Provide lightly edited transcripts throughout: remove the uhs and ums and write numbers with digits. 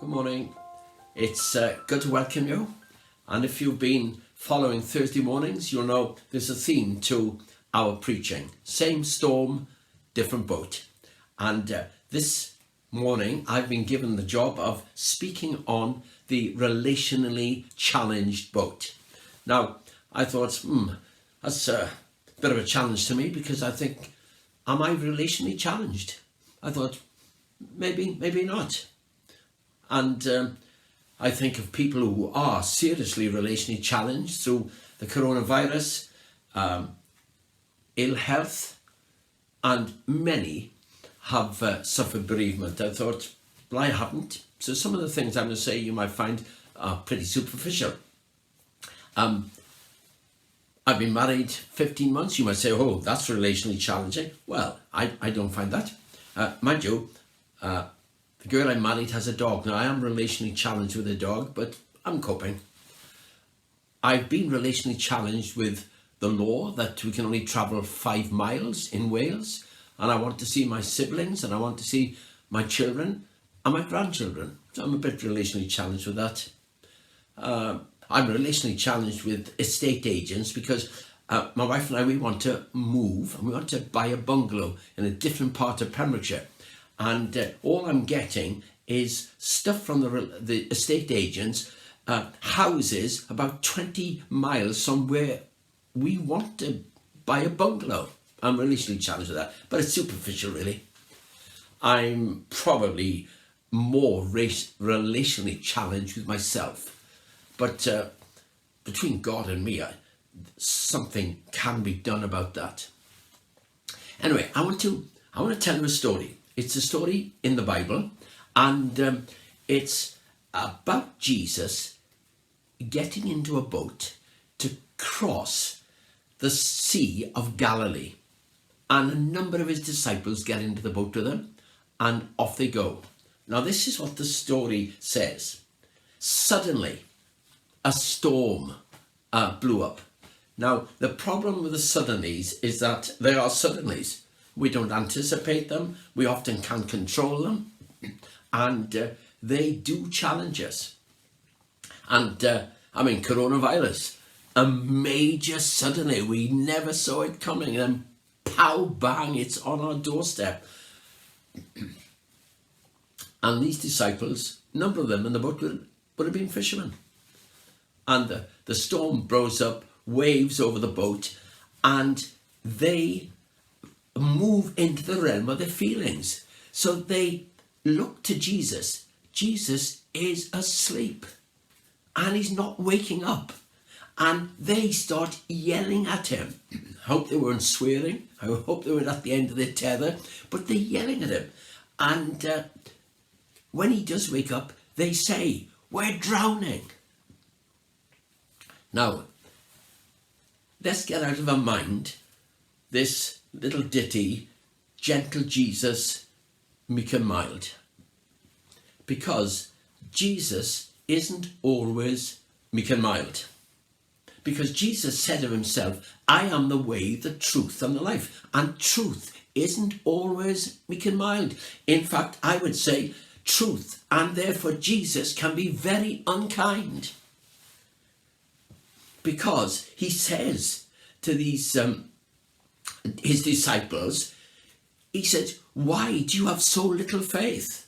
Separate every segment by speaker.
Speaker 1: Good morning. It's good to welcome you. And if you've been following Thursday mornings, you'll know there's a theme to our preaching. Same storm, different boat. And this morning, I've been given the job of speaking on the relationally challenged boat. Now, I thought, that's a bit of a challenge to me because I think, am I relationally challenged? I thought, maybe not. And I think of people who are seriously relationally challenged through the coronavirus, ill health, and many have suffered bereavement. I thought, well, I haven't. So some of the things I'm going to say you might find are pretty superficial. I've been married 15 months. You might say, oh, that's relationally challenging. Well, I don't find that. Mind you, the girl I married has a dog. Now, I am relationally challenged with a dog, but I'm coping. I've been relationally challenged with the law that we can only travel 5 miles in Wales, and I want to see my siblings, and I want to see my children and my grandchildren. So I'm a bit relationally challenged with that. I'm relationally challenged with estate agents because my wife and I, we want to move and we want to buy a bungalow in a different part of Pembrokeshire. And all I'm getting is stuff from the estate agents, houses about 20 miles from where we want to buy a bungalow. I'm relationally challenged with that, but it's superficial really. I'm probably more relationally challenged with myself. But between God and me, something can be done about that. Anyway, I want to tell you a story. It's a story in the Bible, and it's about Jesus getting into a boat to cross the Sea of Galilee. And a number of his disciples get into the boat with him, and off they go. Now, this is what the story says. Suddenly, a storm blew up. Now, the problem with the suddenlies is that they are suddenlies. We don't anticipate them. We often can't control them. And they do challenge us. And, coronavirus, a major suddenly. We never saw it coming. And pow, bang, it's on our doorstep. And these disciples, a number of them in the boat would have been fishermen. And the storm blows up, waves over the boat, and they move into the realm of their feelings. So they look to Jesus. Jesus is asleep, and he's not waking up. And they start yelling at him. I hope they weren't swearing. I hope they were at the end of their tether, but they're yelling at him. And when he does wake up, they say, "We're drowning." Now, let's get out of our mind this little ditty, gentle Jesus, meek and mild. Because Jesus isn't always meek and mild. Because Jesus said of himself, I am the way, the truth, and the life. And truth isn't always meek and mild. In fact, I would say truth, and therefore Jesus, can be very unkind. Because he says to these his disciples, he said, why do you have so little faith?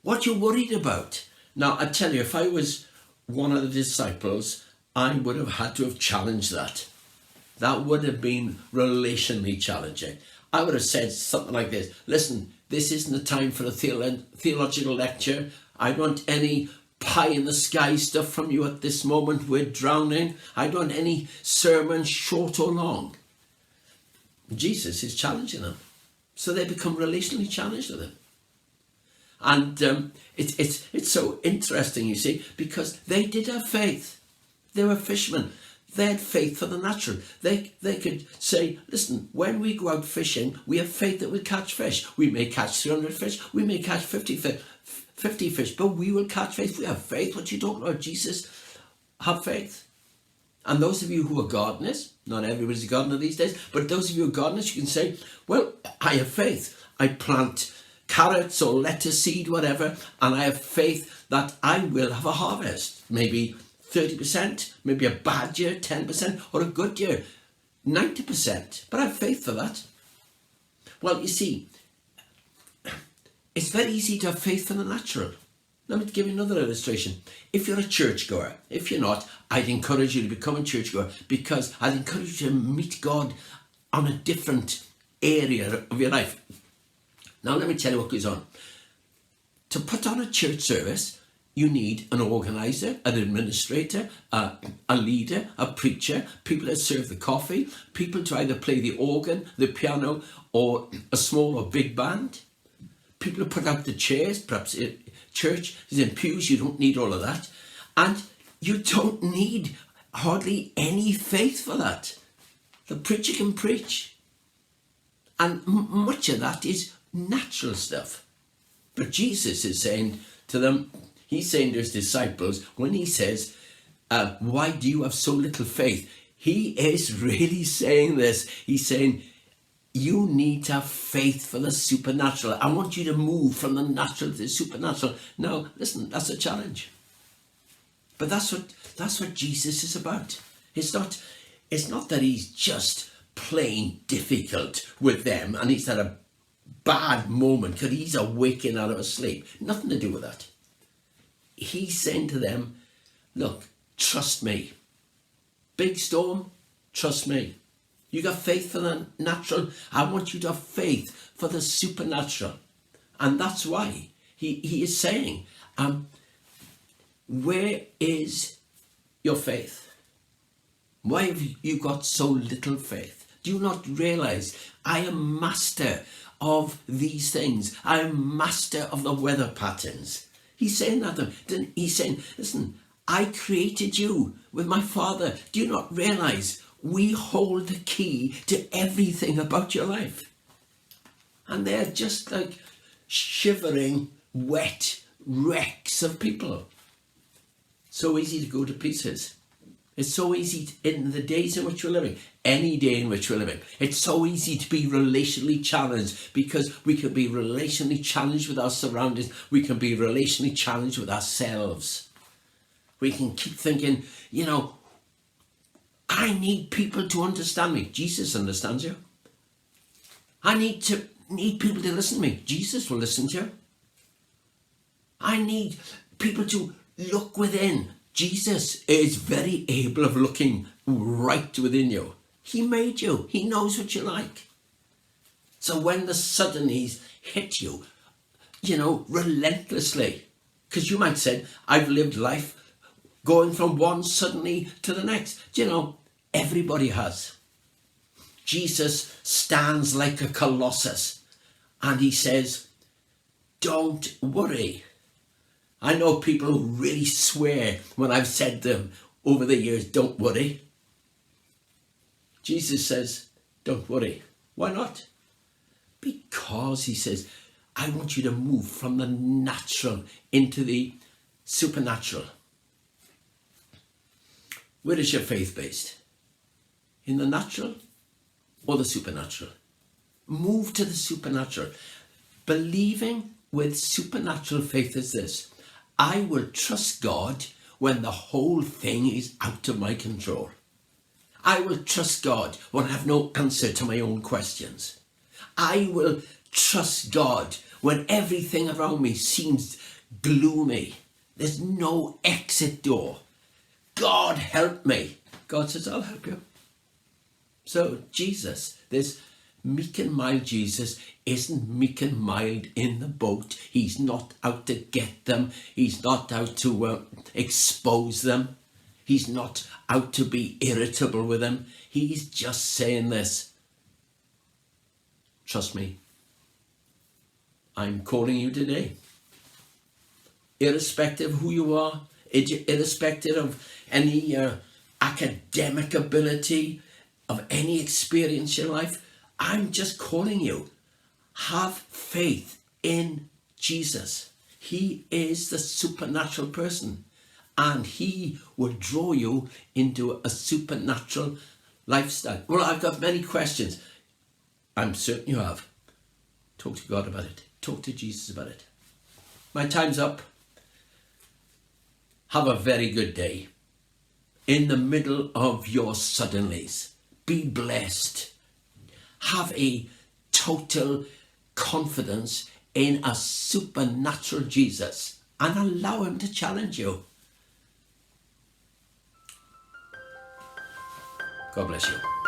Speaker 1: What you worried about? Now, I tell you, if I was one of the disciples, I would have had to have challenged that. That would have been relationally challenging. I would have said something like this: listen, this isn't the time for a theological lecture. I don't want any pie in the sky stuff from you at this moment. We're drowning. I don't want any sermon, short or long. Jesus is challenging them. So they become relationally challenged with him. And it's so interesting, you see, because they did have faith. They were fishermen. They had faith for the natural. They could say, listen, when we go out fishing, we have faith that we'll catch fish. We may catch 300 fish. We may catch 50 fish, but we will catch fish. We have faith. What you talking about, Jesus? Have faith. And those of you who are gardeners, not everybody's a gardener these days, but those of you who are gardeners, you can say, well, I have faith. I plant carrots or lettuce seed, whatever, and I have faith that I will have a harvest. Maybe 30%, maybe a bad year, 10%, or a good year, 90%. But I have faith for that. Well, you see, it's very easy to have faith for the natural. Let me give you another illustration. If you're a churchgoer, if you're not, I'd encourage you to become a churchgoer, because I'd encourage you to meet God on a different area of your life. Now, let me tell you what goes on. To put on a church service, you need an organizer, an administrator, a leader, a preacher, people that serve the coffee, people to either play the organ, the piano, or a small or big band, people to put out the chairs. Perhaps church is in pews, you don't need all of that. And you don't need hardly any faith for that. The preacher can preach. And much of that is natural stuff. But Jesus is saying to them, he's saying to his disciples, when he says, why do you have so little faith? He is really saying this. He's saying, you need to have faith for the supernatural. I want you to move from the natural to the supernatural. Now, listen, that's a challenge. But that's what Jesus is about. It's not that he's just plain difficult with them and he's had a bad moment because he's awaking out of a sleep. Nothing to do with that. He's saying to them, look, trust me. Big storm, trust me. You got faith for the natural. I want you to have faith for the supernatural. And that's why he is saying, where is your faith? Why have you got so little faith? Do you not realize I am master of these things? I am master of the weather patterns. He's saying that to them. He's saying, listen, I created you with my Father. Do you not realize we hold the key to everything about your life? And they're just like shivering, wet wrecks of people. So easy to go to pieces. It's so easy in the days in which we're living, any day in which we're living. It's so easy to be relationally challenged, because we can be relationally challenged with our surroundings. We can be relationally challenged with ourselves. We can keep thinking, I need people to understand me. Jesus understands you. I need people to listen to me. Jesus will listen to you. I need people to look within. Jesus is very able of looking right within you. He made you. He knows what you like. So when the suddenlies hit you, relentlessly, because you might say, I've lived life going from one suddenly to the next. Everybody has. Jesus stands like a colossus and he says, don't worry. I know people who really swear when I've said to them over the years, don't worry. Jesus says, don't worry. Why not? Because he says, I want you to move from the natural into the supernatural. Where is your faith based? In the natural or the supernatural? Move to the supernatural. Believing with supernatural faith is this: I will trust God when the whole thing is out of my control. I will trust God when I have no answer to my own questions. I will trust God when everything around me seems gloomy. There's no exit door. God help me. God says, I'll help you. So Jesus, this meek and mild Jesus, isn't meek and mild in the boat. He's not out to get them. He's not out to expose them. He's not out to be irritable with them. He's just saying this: trust me. I'm calling you today. Irrespective of who you are, irrespective of any academic ability, of any experience in your life, I'm just calling you. Have faith in Jesus. He is the supernatural person, and he will draw you into a supernatural lifestyle. Well, I've got many questions. I'm certain you have. Talk to God about it. Talk to Jesus about it. My time's up. Have a very good day. In the middle of your suddenlies, be blessed. Have a total confidence in a supernatural Jesus and allow him to challenge you. God bless you.